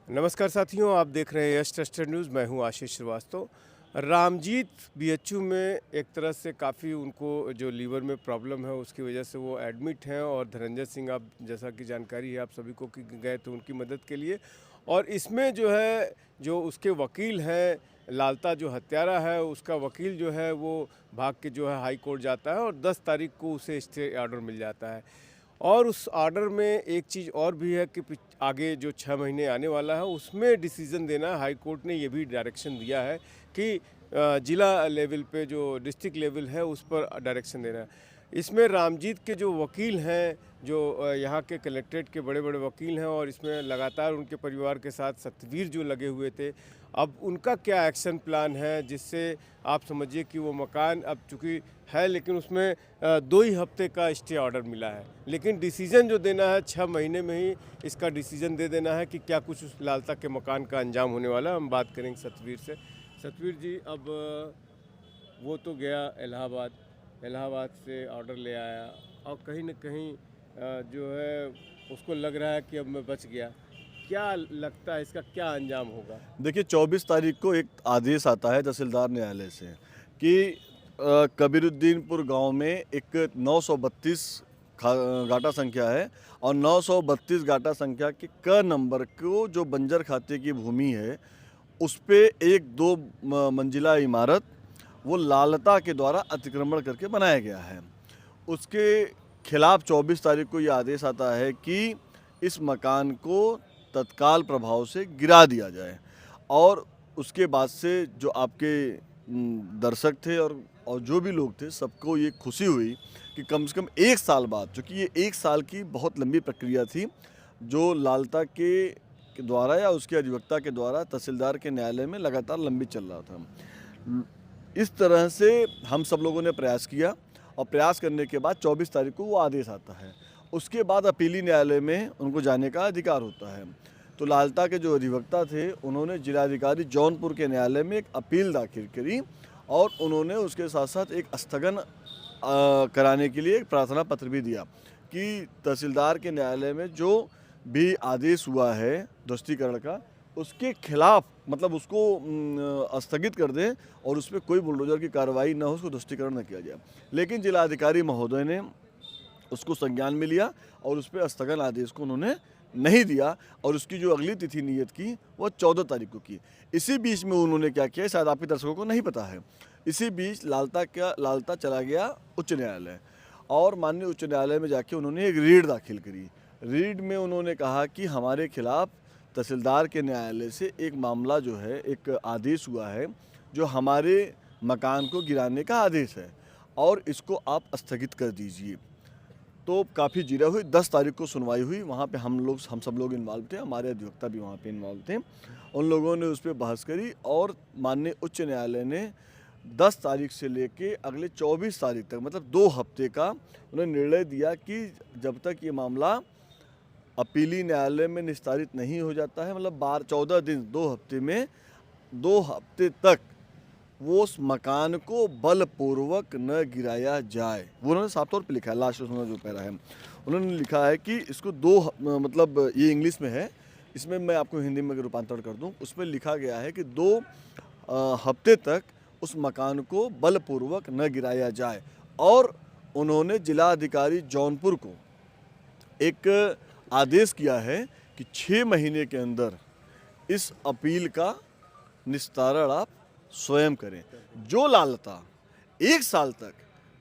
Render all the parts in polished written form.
नमस्कार साथियों, आप देख रहे हैं यश ट्रस्टेड न्यूज़। मैं हूं आशीष श्रीवास्तव। रामजीत बीएचयू में एक तरह से काफ़ी उनको जो लीवर में प्रॉब्लम है उसकी वजह से वो एडमिट हैं और धनंजय सिंह, आप जैसा कि जानकारी है आप सभी को, कि गए थे उनकी मदद के लिए। और इसमें जो है, जो उसके वकील हैं, लालता जो हत्यारा है उसका वकील जो है वो भाग के जो है हाई कोर्ट जाता है और 10 तारीख को उसे स्टे ऑर्डर मिल जाता है। और उस ऑर्डर में एक चीज़ और भी है कि आगे जो 6 महीने आने वाला है उसमें डिसीज़न देना है। हाई कोर्ट ने ये भी डायरेक्शन दिया है कि ज़िला लेवल पे जो डिस्ट्रिक्ट लेवल है उस पर डायरेक्शन देना है। इसमें रामजीत के जो वकील हैं, जो यहाँ के कलेक्ट्रेट के बड़े बड़े वकील हैं, और इसमें लगातार उनके परिवार के साथ सतवीर जो लगे हुए थे, अब उनका क्या एक्शन प्लान है, जिससे आप समझिए कि वो मकान अब चूँकि है लेकिन उसमें 2 ही हफ्ते का स्टे ऑर्डर मिला है, लेकिन डिसीज़न जो देना है 6 महीने में ही इसका डिसीज़न दे देना है कि क्या कुछ उस लालता के मकान का अंजाम होने वाला है। हम बात करेंगे सतवीर से। सतवीर जी, अब वो तो गया इलाहाबाद, इलाहाबाद से ऑर्डर ले आया और कहीं न कहीं जो है उसको लग रहा है कि अब मैं बच गया। क्या लगता है इसका क्या अंजाम होगा? देखिए 24 तारीख को एक आदेश आता है तहसीलदार न्यायालय से कि कबीरुद्दीनपुर गांव में एक 932 गाटा संख्या है और 932 गाटा संख्या के क नंबर को जो बंजर खाते की भूमि है उस पे एक 2 मंजिला इमारत वो लालता के द्वारा अतिक्रमण करके बनाया गया है। उसके खिलाफ 24 तारीख को ये आदेश आता है कि इस मकान को तत्काल प्रभाव से गिरा दिया जाए। और उसके बाद से जो आपके दर्शक थे और जो भी लोग थे, सबको ये खुशी हुई कि कम से कम 1 साल बाद, चूँकि ये 1 साल की बहुत लंबी प्रक्रिया थी जो लालता के द्वारा या उसके अधिवक्ता के द्वारा तहसीलदार के न्यायालय में लगातार लंबी चल रहा था। इस तरह से हम सब लोगों ने प्रयास किया और प्रयास करने के बाद 24 तारीख को वो आदेश आता है। उसके बाद अपीली न्यायालय में उनको जाने का अधिकार होता है। तो लालता के जो अधिवक्ता थे उन्होंने जिलाधिकारी जौनपुर के न्यायालय में एक अपील दाखिल करी और उन्होंने उसके साथ साथ एक स्थगन कराने के लिए एक प्रार्थना पत्र भी दिया कि तहसीलदार के न्यायालय में जो भी आदेश हुआ है ध्वस्तीकरण का, उसके खिलाफ मतलब उसको स्थगित कर दें और उस पर कोई बुलडोजर की कार्रवाई न हो, उसको ध्वस्तीकरण न किया जाए। लेकिन जिलाधिकारी महोदय ने उसको संज्ञान में लिया और उस पर स्थगन आदेश को उन्होंने नहीं दिया और उसकी जो अगली तिथि नियत की वो 14 तारीख को की। इसी बीच में उन्होंने क्या किया, शायद आपके दर्शकों को नहीं पता है, इसी बीच लालता चला गया उच्च न्यायालय और माननीय उच्च न्यायालय में जाके उन्होंने एक रीट दाखिल करी। रीट में उन्होंने कहा कि हमारे खिलाफ तहसीलदार के न्यायालय से एक मामला जो है, एक आदेश हुआ है जो हमारे मकान को गिराने का आदेश है और इसको आप स्थगित कर दीजिए। तो काफ़ी जिरा हुई। 10 तारीख को सुनवाई हुई। वहाँ पे हम सब लोग इन्वॉल्व थे, हमारे अधिवक्ता भी वहाँ पे इन्वॉल्व थे। उन लोगों ने उस पर बहस करी और माननीय उच्च न्यायालय ने 10 तारीख से लेके अगले 24 तारीख तक, मतलब 2 हफ्ते का उन्होंने निर्णय दिया कि जब तक ये मामला अपीली न्यायालय में निस्तारित नहीं हो जाता है, मतलब 14 दिन, 2 हफ्ते में, 2 हफ्ते तक वो उस मकान को बलपूर्वक न गिराया जाए। वो उन्होंने साफ तौर पे लिखा है, लास्ट उसमें जो पैरा है उन्होंने लिखा है कि इसको मतलब ये इंग्लिश में है, इसमें मैं आपको हिंदी में रूपांतरण कर दूं। उसमें लिखा गया है कि 2 हफ्ते तक उस मकान को बलपूर्वक न गिराया जाए और उन्होंने जिलाधिकारी जौनपुर को एक आदेश किया है कि 6 महीने के अंदर इस अपील का निस्तारण आप स्वयं करें। जो लालता 1 साल तक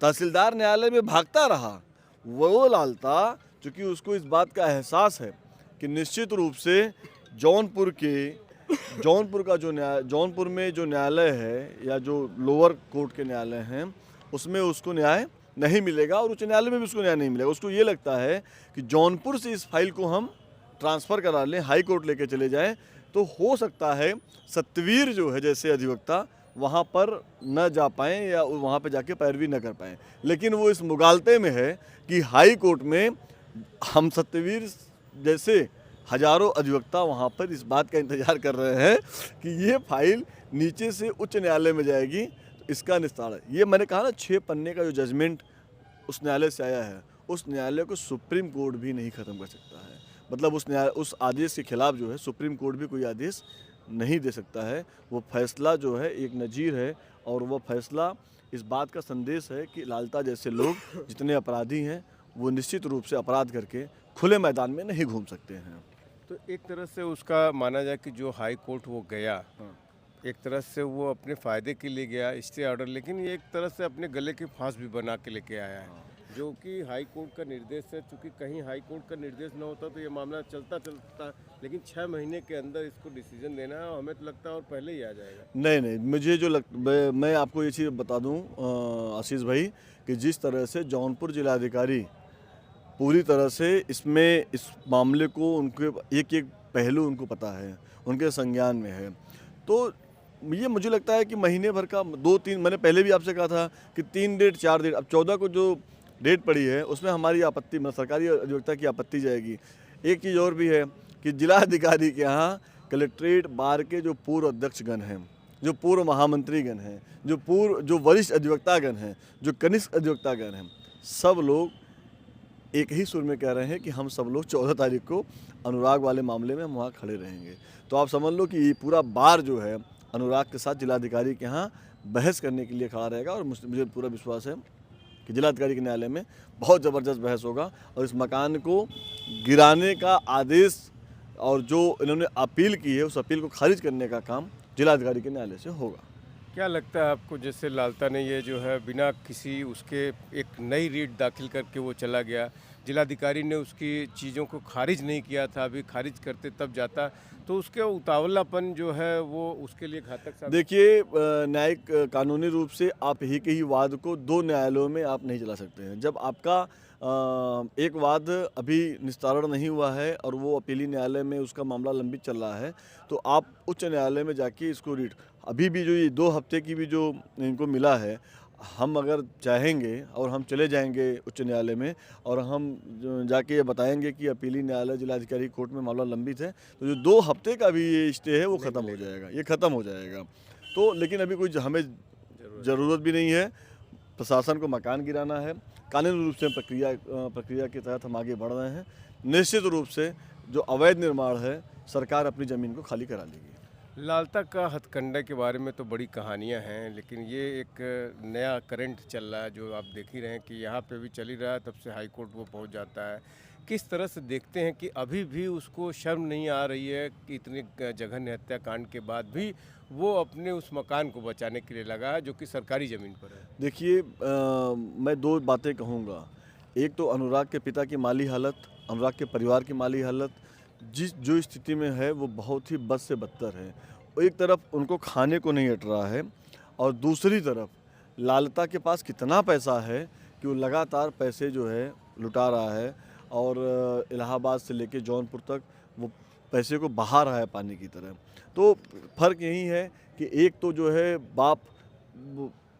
तहसीलदार न्यायालय में भागता रहा, वो लालता, चूँकि उसको इस बात का एहसास है कि निश्चित रूप से जौनपुर का जौनपुर में जो न्यायालय है या जो लोअर कोर्ट के न्यायालय हैं उसमें उसको न्याय नहीं मिलेगा और उच्च न्यायालय में भी उसको न्याय नहीं मिलेगा। उसको ये लगता है कि जौनपुर से इस फाइल को हम ट्रांसफ़र करा लें, हाई कोर्ट लेके चले जाएं, तो हो सकता है सतवीर जो है जैसे अधिवक्ता वहाँ पर न जा पाएँ या वहाँ पे जाके पैरवी न कर पाएँ। लेकिन वो इस मुगालते में है कि हाई कोर्ट में हम सतवीर जैसे हजारों अधिवक्ता वहाँ पर इस बात का इंतज़ार कर रहे हैं कि ये फाइल नीचे से उच्च न्यायालय में जाएगी, इसका निस्तारण। ये मैंने कहा ना, 6 पन्ने का जो जजमेंट उस न्यायालय से आया है, उस न्यायालय को सुप्रीम कोर्ट भी नहीं ख़त्म कर सकता है। मतलब उस आदेश के खिलाफ जो है सुप्रीम कोर्ट भी कोई आदेश नहीं दे सकता है। वो फैसला जो है एक नज़ीर है और वो फैसला इस बात का संदेश है कि लालता जैसे लोग जितने अपराधी हैं वो निश्चित रूप से अपराध करके खुले मैदान में नहीं घूम सकते हैं। तो एक तरह से उसका माना जाए कि जो हाई कोर्ट वो गया, एक तरह से वो अपने फ़ायदे के लिए गया स्टे ऑर्डर, लेकिन ये एक तरह से अपने गले की फांस भी बना के लेके आया है, जो कि हाई कोर्ट का निर्देश है। चूँकि कहीं हाई कोर्ट का निर्देश न होता तो ये मामला चलता, लेकिन 6 महीने के अंदर इसको डिसीजन देना है, और हमें तो लगता है और पहले ही आ जाएगा। नहीं, मुझे जो मैं आपको ये चीज़ बता दूं आशीष भाई कि जिस तरह से जौनपुर जिलाधिकारी पूरी तरह से इस मामले को उनके एक पहलू उनको पता है, उनके संज्ञान में है। तो ये मुझे लगता है कि महीने भर का 2-3, मैंने पहले भी आपसे कहा था कि 3 डेट 4 डेट, अब 14 को जो डेट पड़ी है उसमें हमारी आपत्ति, मतलब सरकारी अधिवक्ता की आपत्ति जाएगी। एक चीज़ और भी है कि जिलाधिकारी के यहाँ कलेक्ट्रेट बार के जो पूर्व अध्यक्षगण हैं, जो पूर्व महामंत्रीगण हैं, जो वरिष्ठ अधिवक्तागण हैं, जो कनिष्ठ अधिवक्तागण हैं, सब लोग एक ही सुर में कह रहे हैं कि हम सब लोग 14 तारीख को अनुराग वाले मामले में हम वहाँ खड़े रहेंगे। तो आप समझ लो कि ये पूरा बार जो है अनुराग के साथ जिलाधिकारी के यहाँ बहस करने के लिए खड़ा रहेगा, और मुझे पूरा विश्वास है कि जिलाधिकारी के न्यायालय में बहुत ज़बरदस्त बहस होगा और इस मकान को गिराने का आदेश और जो इन्होंने अपील की है उस अपील को खारिज करने का काम जिलाधिकारी के न्यायालय से होगा। क्या लगता है आपको, जैसे लालता ने ये जो है बिना किसी उसके एक नई रीट दाखिल करके वो चला गया, जिलाधिकारी ने उसकी चीज़ों को खारिज नहीं किया था, अभी खारिज करते तब जाता, तो उसके उतावलापन जो है वो उसके लिए घातक साबित। देखिए, न्यायिक कानूनी रूप से आप एक ही वाद को 2 न्यायालयों में आप नहीं चला सकते हैं। जब आपका एक वाद अभी निस्तारण नहीं हुआ है और वो अपीली न्यायालय में उसका मामला लंबित चल रहा है, तो आप उच्च न्यायालय में जाके इसको रीट, अभी भी जो ये 2 हफ्ते की भी जो इनको मिला है, हम अगर चाहेंगे और हम चले जाएंगे उच्च न्यायालय में और हम जाके ये बताएंगे कि अपीली न्यायालय जिलाधिकारी कोर्ट में मामला लंबित है, तो जो 2 हफ्ते का भी ये स्टे है वो ख़त्म हो जाएगा, ये ख़त्म हो जाएगा। तो लेकिन अभी कोई हमें ज़रूरत भी नहीं है, प्रशासन को मकान गिराना है, कानूनी रूप से प्रक्रिया के तहत हम आगे बढ़ रहे हैं। निश्चित रूप से जो अवैध निर्माण है सरकार अपनी ज़मीन को खाली करा लेगी। लालता का हथकंडे के बारे में तो बड़ी कहानियां हैं, लेकिन ये एक नया करंट चल रहा है जो आप देख ही रहे हैं कि यहाँ पे भी चल ही रहा है, तब से हाई कोर्ट वो पहुँच जाता है। किस तरह से देखते हैं कि अभी भी उसको शर्म नहीं आ रही है कि इतने जघन्य हत्याकांड के बाद भी वो अपने उस मकान को बचाने के लिए लगा है जो कि सरकारी ज़मीन पर है। देखिए, मैं 2 बातें कहूँगा। एक तो अनुराग के पिता की माली हालत, अनुराग के परिवार की माली हालत जो स्थिति में है वो बहुत ही बद से बदतर है। एक तरफ उनको खाने को नहीं अट रहा है और दूसरी तरफ लालता के पास कितना पैसा है कि वो लगातार पैसे जो है लुटा रहा है और इलाहाबाद से लेके जौनपुर तक वो पैसे को बहा रहा है पानी की तरह। तो फ़र्क यही है कि एक तो जो है बाप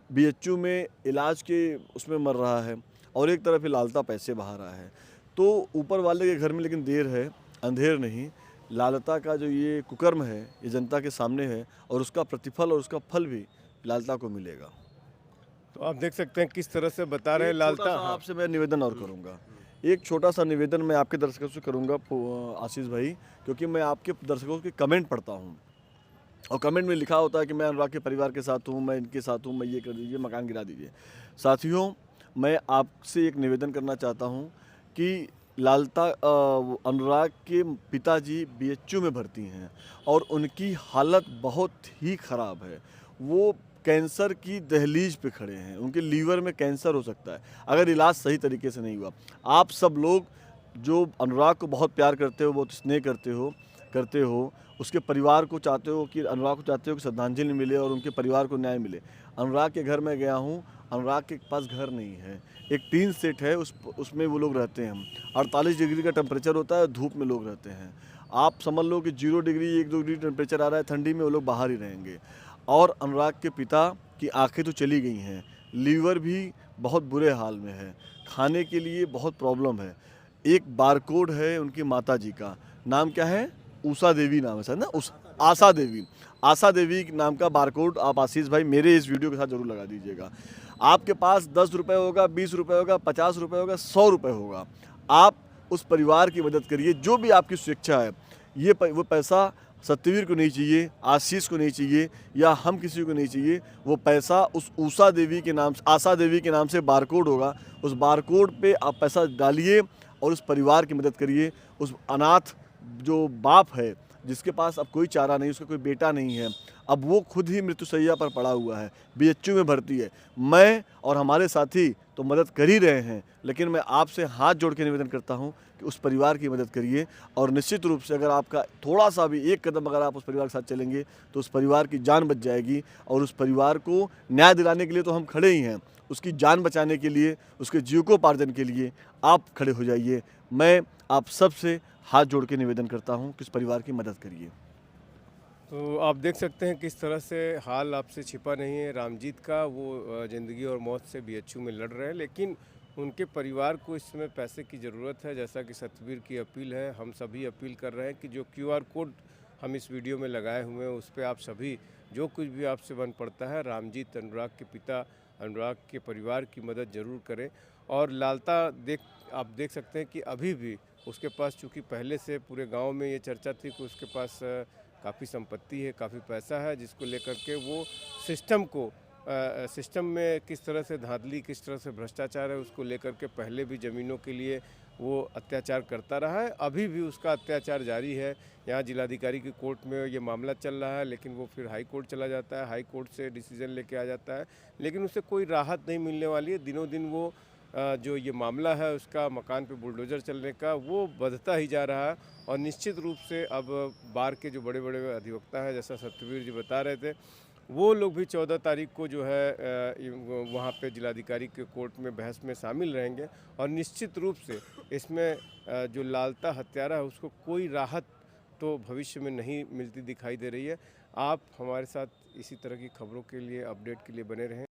बीएचयू में इलाज के उसमें मर रहा है और एक तरफ ही लालता पैसे बहा रहा है। तो ऊपर वाले के घर में लेकिन देर है अंधेर नहीं। लालता का जो ये कुकर्म है ये जनता के सामने है और उसका प्रतिफल और उसका फल भी लालता को मिलेगा। तो आप देख सकते हैं किस तरह से बता रहे हैं लालता। आपसे मैं निवेदन और करूँगा, एक छोटा सा निवेदन मैं आपके दर्शकों से करूँगा आशीष भाई, क्योंकि मैं आपके दर्शकों के कमेंट पढ़ता हूँ और कमेंट में लिखा होता है कि मैं अनुराग के परिवार के साथ हूँ, मैं इनके साथ हूँ, मैं ये कर दीजिए, मकान गिरा दीजिए। साथियों, मैं आपसे एक निवेदन करना चाहता हूँ कि लालता अनुराग के पिताजी बीएचयू में भर्ती हैं और उनकी हालत बहुत ही ख़राब है। वो कैंसर की दहलीज पे खड़े हैं, उनके लीवर में कैंसर हो सकता है अगर इलाज सही तरीके से नहीं हुआ। आप सब लोग जो अनुराग को बहुत प्यार करते हो, बहुत स्नेह करते हो, उसके परिवार को चाहते हो कि अनुराग को चाहते हो कि श्रद्धांजलि मिले और उनके परिवार को न्याय मिले। अनुराग के घर में गया हूँ, अनुराग के पास घर नहीं है, एक टीन सेट है, उसमें वो लोग रहते हैं। 48 डिग्री का टेम्परेचर होता है, धूप में लोग रहते हैं। आप समझ लो कि 0 डिग्री 1-2 डिग्री टेम्परेचर आ रहा है, ठंडी में वो लोग बाहर ही रहेंगे। और अनुराग के पिता की आंखें तो चली गई हैं, लीवर भी बहुत बुरे हाल में है, खाने के लिए बहुत प्रॉब्लम है। एक बारकोड है उनकी माता जी का, नाम क्या है, उषा देवी नाम है सर ना, आशा देवी नाम का बारकोड आप आशीष भाई मेरे इस वीडियो के साथ जरूर लगा दीजिएगा। आपके पास 10 रुपये होगा, 20 रुपये होगा, 50 रुपये होगा, 100 रुपये होगा, आप उस परिवार की मदद करिए। जो भी आपकी स्वेच्छा है, वो पैसा सत्यवीर को नहीं चाहिए, आशीष को नहीं चाहिए या हम किसी को नहीं चाहिए। वो पैसा उस आशा देवी के नाम से बारकोड होगा, उस बारकोड पे आप पैसा डालिए और उस परिवार की मदद करिए। उस अनाथ जो बाप है जिसके पास अब कोई चारा नहीं, उसका कोई बेटा नहीं है, अब वो खुद ही मृत्युशैया पर पड़ा हुआ है, बीएचयू में भर्ती है। मैं और हमारे साथी तो मदद कर ही रहे हैं, लेकिन मैं आपसे हाथ जोड़ के निवेदन करता हूं कि उस परिवार की मदद करिए। और निश्चित रूप से अगर आपका थोड़ा सा भी एक कदम अगर आप उस परिवार के साथ चलेंगे तो उस परिवार की जान बच जाएगी। और उस परिवार को न्याय दिलाने के लिए तो हम खड़े ही हैं, उसकी जान बचाने के लिए, उसके जीविकोपार्जन के लिए आप खड़े हो जाइए। मैं आप सबसे हाथ जोड़ के निवेदन करता हूं कि इस परिवार की मदद करिए। तो आप देख सकते हैं किस तरह से हाल आपसे छिपा नहीं है रामजीत का। वो ज़िंदगी और मौत से बीएचयू में लड़ रहे हैं, लेकिन उनके परिवार को इस समय पैसे की ज़रूरत है। जैसा कि सतवीर की अपील है, हम सभी अपील कर रहे हैं कि जो क्यूआर कोड हम इस वीडियो में लगाए हुए हैं उस पर आप सभी जो कुछ भी आपसे बन पड़ता है, रामजीत अनुराग के पिता अनुराग के परिवार की मदद ज़रूर करें। और लालता आप देख सकते हैं कि अभी भी उसके पास, चूँकि पहले से पूरे गाँव में ये चर्चा थी कि उसके पास काफ़ी संपत्ति है, काफ़ी पैसा है, जिसको लेकर के वो सिस्टम में किस तरह से धांधली, किस तरह से भ्रष्टाचार है, उसको लेकर के पहले भी ज़मीनों के लिए वो अत्याचार करता रहा है। अभी भी उसका अत्याचार जारी है। यहाँ जिलाधिकारी की कोर्ट में ये मामला चल रहा है, लेकिन वो फिर हाई कोर्ट चला जाता है, हाई कोर्ट से डिसीजन लेके आ जाता है, लेकिन उसे कोई राहत नहीं मिलने वाली है। दिनों दिन वो जो ये मामला है उसका मकान पे बुलडोज़र चलने का, वो बढ़ता ही जा रहा है। और निश्चित रूप से अब बार के जो बड़े बड़े अधिवक्ता हैं, जैसा सत्यवीर जी बता रहे थे, वो लोग भी 14 तारीख को जो है वहाँ पे जिलाधिकारी के कोर्ट में बहस में शामिल रहेंगे। और निश्चित रूप से इसमें जो लालता हत्यारा है उसको कोई राहत तो भविष्य में नहीं मिलती दिखाई दे रही है। आप हमारे साथ इसी तरह की खबरों के लिए, अपडेट के लिए बने रहें।